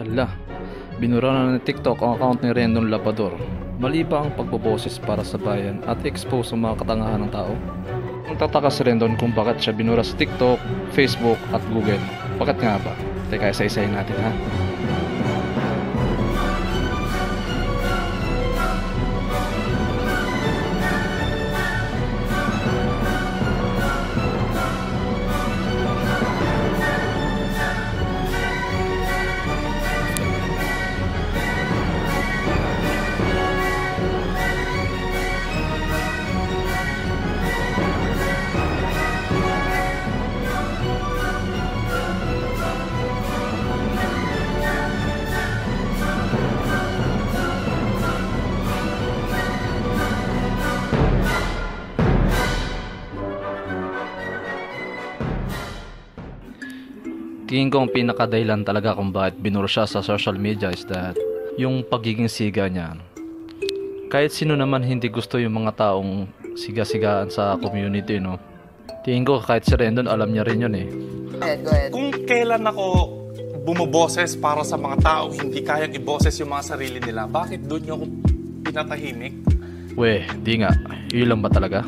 Hala, binura na ng TikTok ang account ni Rendon Labrador. Mali ba ang pagboboses para sa bayan at expose sa mga katangahan ng tao? Ang tataka si Rendon kung bakit siya binura sa TikTok, Facebook at Google. Bakit nga ba? Teka, isa-isahin natin ha. Tingin ko ang pinakadahilan talaga kung bakit binura siya sa social media is that yung pagiging siga niya. Kahit sino naman hindi gusto yung mga taong siga-sigaan sa community, no? Tingin ko kahit si Rendon alam niya rin yun eh. Go ahead. Kung kailan ako bumoboses para sa mga tao, hindi kayang iboses yung mga sarili nila, bakit doon niyo ako pinatahimik? Weh, di nga. Yun lang ba talaga?